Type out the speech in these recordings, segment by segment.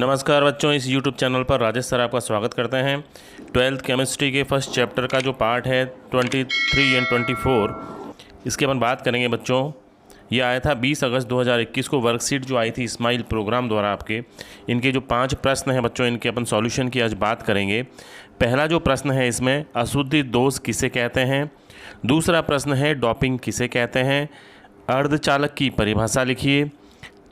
नमस्कार बच्चों, इस YouTube चैनल पर राजेश सर आपका स्वागत करते हैं। 12th केमिस्ट्री के फर्स्ट चैप्टर का जो पार्ट है 23 एंड 24, इसकी अपन बात करेंगे बच्चों। ये आया था 20 अगस्त 2021 को, वर्कशीट जो आई थी स्माइल प्रोग्राम द्वारा आपके। इनके जो 5 प्रश्न हैं बच्चों, इनके अपन सॉल्यूशन की आज बात करेंगे। पहला जो प्रश्न है इसमें, अशुद्धि दोष किसे कहते हैं। दूसरा प्रश्न है, डोपिंग किसे कहते हैं। अर्धचालक की परिभाषा लिखिए।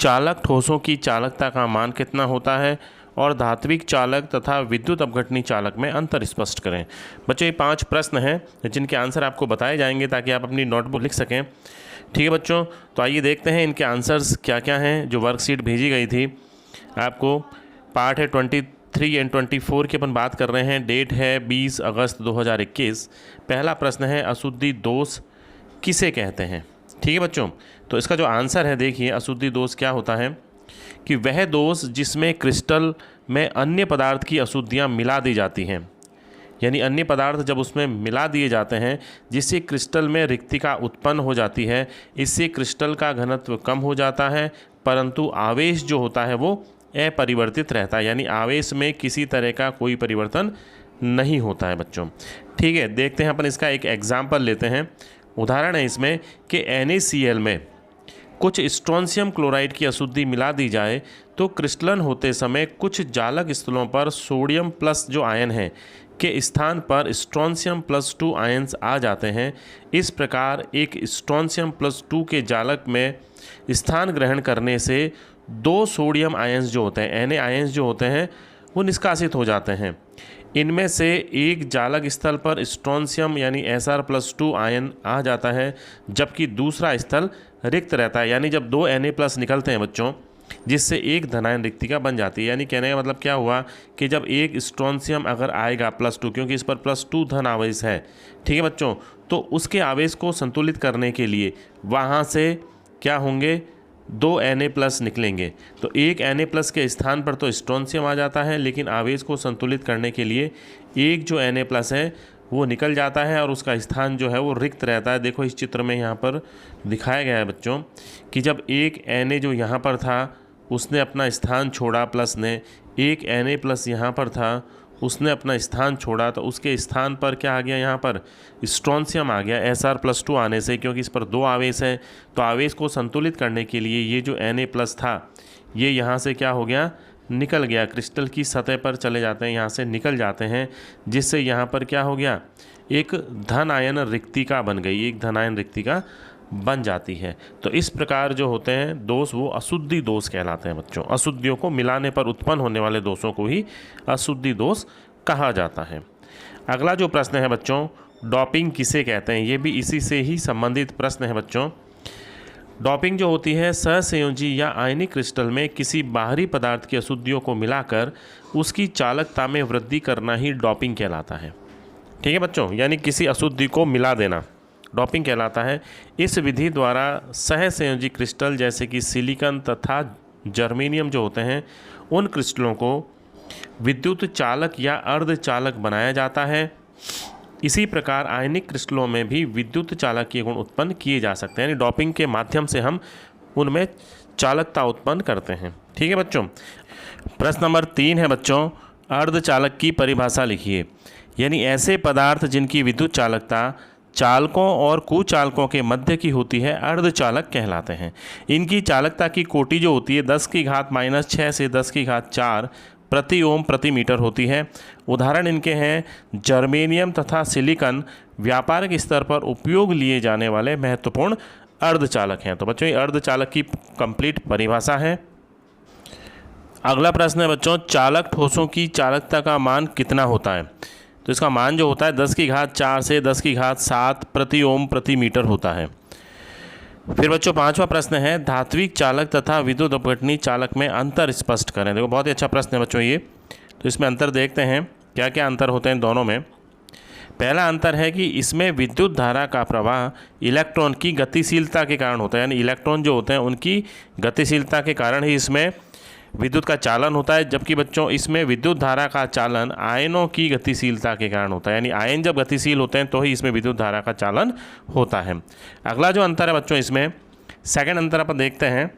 चालक ठोसों की चालकता का मान कितना होता है और धात्विक चालक तथा विद्युत अपघटनी चालक में अंतर स्पष्ट करें। बच्चों ये 5 प्रश्न हैं जिनके आंसर आपको बताए जाएंगे ताकि आप अपनी नोटबुक लिख सकें। ठीक है बच्चों, तो आइए देखते हैं इनके आंसर्स क्या क्या हैं जो वर्कशीट भेजी गई थी आपको। पार्ट है 23 एंड 24 की अपन बात कर रहे हैं। डेट है 20 अगस्त 2021। पहला प्रश्न है, अशुद्धि दोष किसे कहते हैं। ठीक है बच्चों, तो इसका जो आंसर है देखिए, अशुद्धि दोष क्या होता है कि वह दोष जिसमें क्रिस्टल में अन्य पदार्थ की अशुद्धियाँ मिला दी जाती हैं, यानी अन्य पदार्थ जब उसमें मिला दिए जाते हैं जिससे क्रिस्टल में रिक्तिका उत्पन्न हो जाती है। इससे क्रिस्टल का घनत्व कम हो जाता है परंतु आवेश जो होता है वो अपरिवर्तित रहता है, यानी आवेश में किसी तरह का कोई परिवर्तन नहीं होता है बच्चों। ठीक है, देखते हैं अपन इसका एक एग्जाम्पल लेते हैं। उदाहरण है इसमें कि NaCl में कुछ स्ट्रोंशियम क्लोराइड की अशुद्धि मिला दी जाए तो क्रिस्टलन होते समय कुछ जालक स्थलों पर सोडियम प्लस जो आयन है के स्थान पर स्ट्रोंशियम प्लस 2 आयन्स आ जाते हैं। इस प्रकार एक स्ट्रोंशियम प्लस 2 के जालक में स्थान ग्रहण करने से 2 सोडियम आयन्स जो होते हैं, Na आयन्स जो होते हैं, वो निष्कासित हो जाते हैं। इनमें से एक जालक स्थल पर स्ट्रोंशियम यानी Sr+2 आयन आ जाता है जबकि दूसरा स्थल रिक्त रहता है। यानी जब 2 Na+ निकलते हैं बच्चों, जिससे एक धनायन रिक्तिका बन जाती है। यानी कहने का मतलब क्या हुआ कि जब एक स्ट्रोंशियम अगर आएगा +2, क्योंकि इस पर +2 धन आवेश है, ठीक है बच्चों, तो उसके आवेश को संतुलित करने के लिए वहाँ से क्या होंगे, 2 Na+ निकलेंगे। तो एक Na+ के स्थान पर तो स्ट्रोंशियम आ जाता है, लेकिन आवेश को संतुलित करने के लिए एक जो Na+ है वो निकल जाता है और उसका स्थान जो है वो रिक्त रहता है। देखो इस चित्र में यहाँ पर दिखाया गया है बच्चों कि जब एक Na जो यहाँ पर था उसने अपना स्थान छोड़ा, प्लस ने एक Na+ यहाँ पर था उसने अपना स्थान छोड़ा, तो उसके स्थान पर क्या आ गया, यहाँ पर स्ट्रोंशियम आ गया Sr+2 आने से। क्योंकि इस पर 2 आवेश है तो आवेश को संतुलित करने के लिए ये जो Na+ था ये यहाँ से क्या हो गया, निकल गया, क्रिस्टल की सतह पर चले जाते हैं, यहाँ से निकल जाते हैं, जिससे यहाँ पर क्या हो गया, एक धन आयन रिक्तिका बन गई, एक धन आयन रिक्तिका बन जाती है। तो इस प्रकार जो होते हैं दोष वो अशुद्धि दोष कहलाते हैं बच्चों। अशुद्धियों को मिलाने पर उत्पन्न होने वाले दोषों को ही अशुद्धि दोष कहा जाता है। अगला जो प्रश्न है बच्चों, डोपिंग किसे कहते हैं। ये भी इसी से ही संबंधित प्रश्न है बच्चों। डोपिंग जो होती है, सहसंयोजी या आयनिक क्रिस्टल में किसी बाहरी पदार्थ की अशुद्धियों को मिलाकर उसकी चालकता में वृद्धि करना ही डोपिंग कहलाता है। ठीक है बच्चों, यानी किसी अशुद्धि को मिला देना डोपिंग कहलाता है। इस विधि द्वारा सहसंयोजी क्रिस्टल जैसे कि सिलिकॉन तथा जर्मेनियम जो होते हैं, उन क्रिस्टलों को विद्युत चालक या अर्धचालक बनाया जाता है। इसी प्रकार आयनिक क्रिस्टलों में भी विद्युत चालक के गुण उत्पन्न किए जा सकते हैं, यानी डोपिंग के माध्यम से हम उनमें चालकता उत्पन्न करते हैं। ठीक है बच्चों, प्रश्न नंबर 3 है बच्चों, अर्धचालक की परिभाषा लिखिए। यानी ऐसे पदार्थ जिनकी विद्युत चालकता चालकों और कुचालकों के मध्य की होती है अर्धचालक कहलाते हैं। इनकी चालकता की कोटि जो होती है 10⁻⁻6 से 10⁻4 प्रति ओम प्रति मीटर होती है। उदाहरण इनके हैं जर्मेनियम तथा सिलिकॉन व्यापारिक स्तर पर उपयोग लिए जाने वाले महत्वपूर्ण अर्धचालक हैं। तो बच्चों ये अर्धचालक की कंप्लीट परिभाषा है। अगला प्रश्न है बच्चों, चालक ठोसों की चालकता का मान कितना होता है। तो इसका मान जो होता है 10⁻4 से 10⁻7 प्रति ओम प्रति मीटर होता है। फिर बच्चों 5वां प्रश्न है, धात्विक चालक तथा विद्युत अपघटनी चालक में अंतर स्पष्ट करें। देखो बहुत ही अच्छा प्रश्न है बच्चों ये। तो इसमें अंतर देखते हैं क्या क्या अंतर होते हैं दोनों में। पहला अंतर है कि इसमें विद्युत धारा का प्रवाह इलेक्ट्रॉन की गतिशीलता के कारण होता है, यानी इलेक्ट्रॉन जो होते हैं उनकी गतिशीलता के कारण ही इसमें विद्युत का चालन होता है। जबकि बच्चों इसमें विद्युत धारा का चालन आयनों की गतिशीलता के कारण होता है, यानी आयन जब गतिशील होते हैं तो ही इसमें विद्युत धारा का चालन होता है। अगला जो अंतर है बच्चों इसमें, सेकंड अंतर अपन देखते हैं,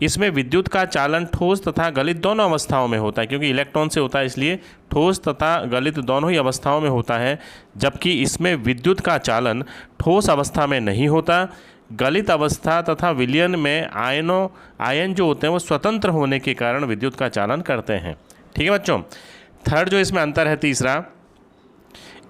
इसमें विद्युत का चालन ठोस तथा गलित दोनों अवस्थाओं में होता है, क्योंकि इलेक्ट्रॉन से होता है इसलिए ठोस तथा गलित दोनों ही अवस्थाओं में होता है। जबकि इसमें विद्युत का चालन ठोस अवस्था में नहीं होता। गलित अवस्था तथा विलयन में आयन जो होते हैं वो स्वतंत्र होने के कारण विद्युत का चालन करते हैं। ठीक है बच्चों। थर्ड जो इसमें अंतर है तीसरा,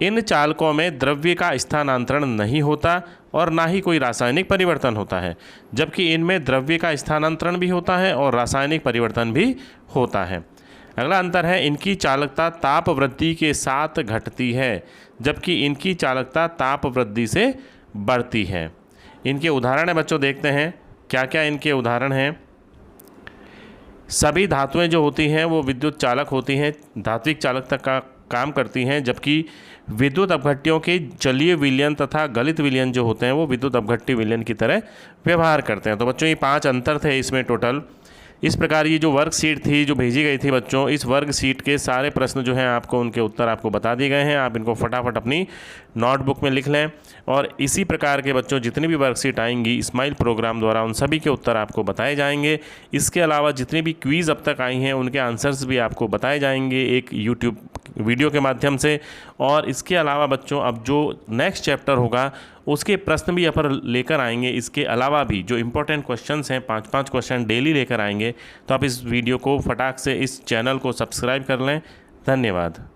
इन चालकों में द्रव्य का स्थानांतरण नहीं होता और ना ही कोई रासायनिक परिवर्तन होता है, जबकि इनमें द्रव्य का स्थानांतरण भी होता है और रासायनिक परिवर्तन भी होता है। अगला अंतर है, इनकी चालकता ताप वृद्धि के साथ घटती है, जबकि इनकी चालकता ताप वृद्धि से बढ़ती है। इनके उदाहरण है बच्चों, देखते हैं क्या क्या इनके उदाहरण हैं। सभी धातुएं जो होती हैं वो विद्युत चालक होती हैं, धात्विक चालकता का काम करती हैं, जबकि विद्युत अपघट्यों के जलीय विलयन तथा गलित विलयन जो होते हैं वो विद्युत अपघट्य विलयन की तरह व्यवहार करते हैं। तो बच्चों ये 5 अंतर थे इसमें टोटल। इस प्रकार ये जो वर्कशीट थी जो भेजी गई थी बच्चों, इस वर्कशीट के सारे प्रश्न जो हैं आपको उनके उत्तर आपको बता दिए गए हैं। आप इनको फटाफट अपनी नोटबुक में लिख लें और इसी प्रकार के बच्चों जितनी भी वर्कशीट आएंगी स्माइल प्रोग्राम द्वारा उन सभी के उत्तर आपको बताए जाएंगे। इसके अलावा जितनी भी क्वीज़ अब तक आई हैं उनके आंसर्स भी आपको बताए जाएंगे एक यूट्यूब वीडियो के माध्यम से। और इसके अलावा बच्चों अब जो नेक्स्ट चैप्टर होगा उसके प्रश्न भी यहाँ पर लेकर आएंगे। इसके अलावा भी जो इम्पोर्टेंट क्वेश्चंस हैं 5-5 क्वेश्चन डेली लेकर आएंगे। तो आप इस वीडियो को फटाक से इस चैनल को सब्सक्राइब कर लें। धन्यवाद।